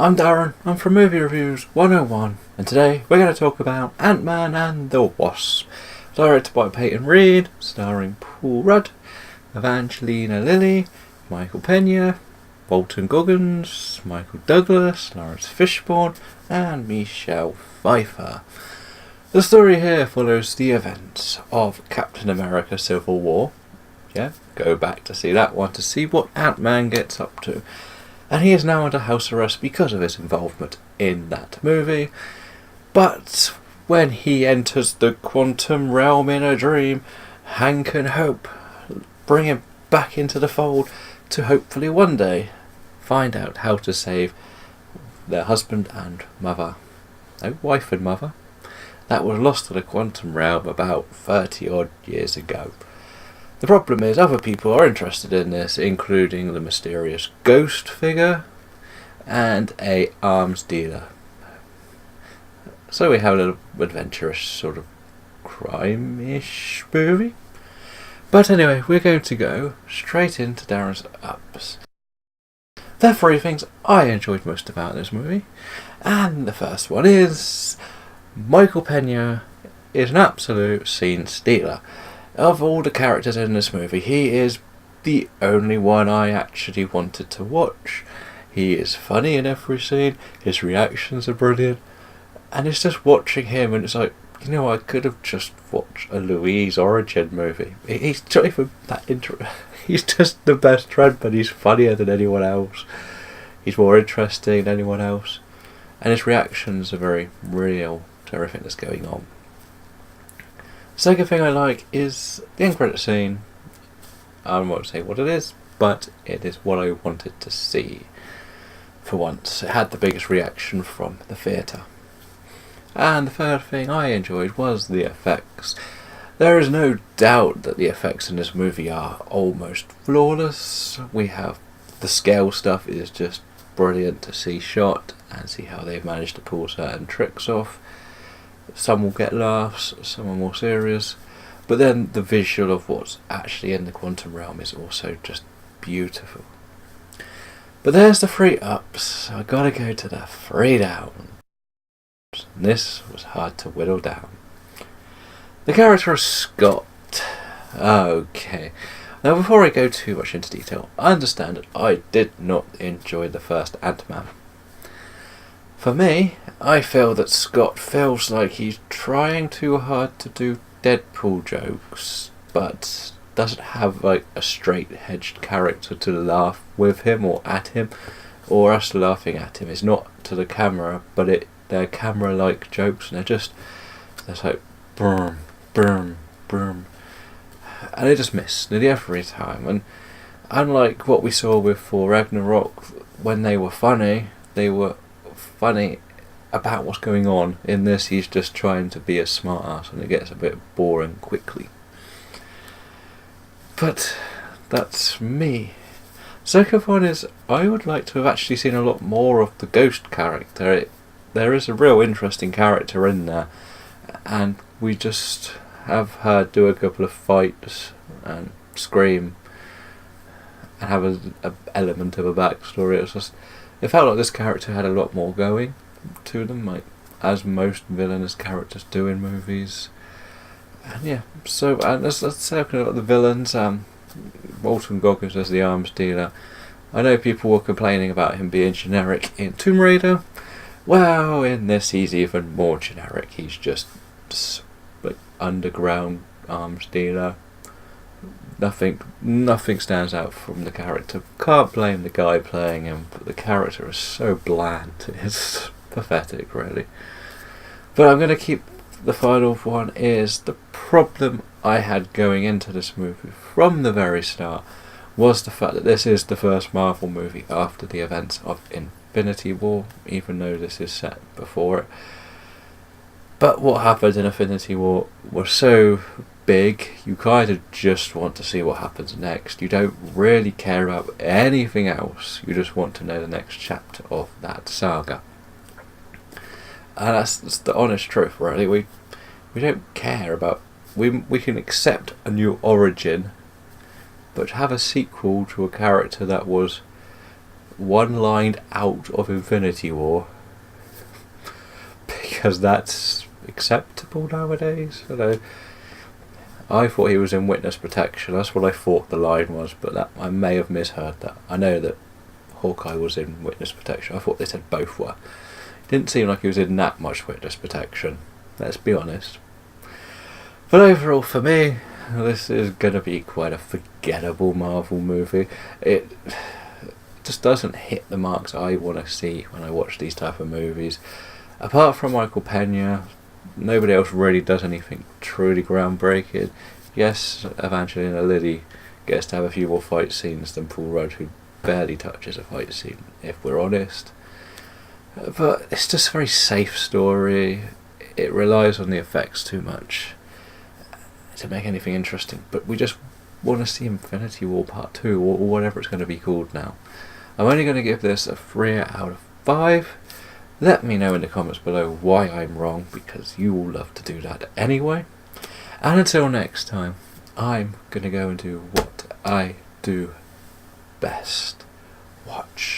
I'm Darren, I'm from Movie Reviews 101, and today we're going to talk about Ant-Man and the Wasp, directed by Peyton Reed, starring Paul Rudd, Evangelina Lilly, Michael Pena, Walton Goggins, Michael Douglas, Lawrence Fishburne, and Michelle Pfeiffer. The story here follows the events of Captain America Civil War. Go back to see that one to see what Ant-Man gets up to. And he is now under house arrest because of his involvement in that movie. But when he enters the quantum realm in a dream, Hank and Hope bring him back into the fold to hopefully one day find out how to save their husband and mother. No, wife and mother. That was lost to the quantum realm about 30 odd years ago. The problem is other people are interested in this, including the mysterious ghost figure and a arms dealer. So we have a little adventurous sort of crime-ish movie. But anyway, we're going to go straight into Darren's ups. There are three things I enjoyed most about this movie. And the first one is Michael Pena is an absolute scene stealer. Of all the characters in this movie, he is the only one I actually wanted to watch. He is funny in every scene, his reactions are brilliant, and it's just watching him and it's like, you know, I could have just watched a Louise origin movie. He's not even that he's just the best friend, but he's funnier than anyone else. He's more interesting than anyone else, and his reactions are very real to everything that's going on. Second thing I like is the end credit scene. I won't say what it is, but it is what I wanted to see. For once, it had the biggest reaction from the theatre. And the third thing I enjoyed was the effects. There is no doubt that the effects in this movie are almost flawless. We have the scale stuff is just brilliant to see shot and see how they've managed to pull certain tricks off. Some will get laughs, some are more serious, but then the visual of what's actually in the quantum realm is also just beautiful. But there's the three ups, so I gotta go to the three downs. This was hard to whittle down. The character of Scott. Okay. Now before I go too much into detail, I understand that I did not enjoy the first Ant-Man. For me, I feel that Scott feels like he's trying too hard to do Deadpool jokes, but doesn't have like a straight-edged character to laugh with him or at him, or us laughing at him. It's not to the camera, but they're camera-like jokes, and they're like boom, boom, boom, and they just miss nearly every time. And unlike what we saw with Thor Ragnarok, when they were funny about what's going on. In this, he's just trying to be a smart ass, and it gets a bit boring quickly. But that's me. Second one is, I would like to have actually seen a lot more of the ghost character. There is a real interesting character in there, and we just have her do a couple of fights and scream and have an element of a backstory. It felt like this character had a lot more going to them, like as most villainous characters do in movies. And yeah, so let's say about the villains. Walton Goggins as the arms dealer. I know people were complaining about him being generic in Tomb Raider. Well, in this he's even more generic. He's just like underground arms dealer. Nothing stands out from the character. Can't blame the guy playing him, but the character is so bland. It's pathetic, really. But I'm going to keep the final one. Is the problem I had going into this movie from the very start was the fact that this is the first Marvel movie after the events of Infinity War, even though this is set before it. But what happened in Infinity War was so big, you kind of just want to see what happens next. You don't really care about anything else. You just want to know the next chapter of that saga. And that's the honest truth, really. We don't care about... We can accept a new origin, but have a sequel to a character that was one line out of Infinity War because that's acceptable nowadays. I thought he was in witness protection. That's what I thought the line was, but that I may have misheard that. I know that Hawkeye was in witness protection. I thought they said both were. It didn't seem like he was in that much witness protection. Let's be honest. But overall, for me, this is going to be quite a forgettable Marvel movie. It just doesn't hit the marks I want to see when I watch these type of movies. Apart from Michael Pena, nobody else really does anything truly groundbreaking. Yes, Evangelina Lilly gets to have a few more fight scenes than Paul Rudd, who barely touches a fight scene, if we're honest. But it's just a very safe story. It relies on the effects too much to make anything interesting. But we just want to see Infinity War Part 2, or whatever it's going to be called now. I'm only going to give this a 3 out of 5. Let me know in the comments below why I'm wrong, because you all love to do that anyway. And until next time, I'm going to go and do what I do best. Watch.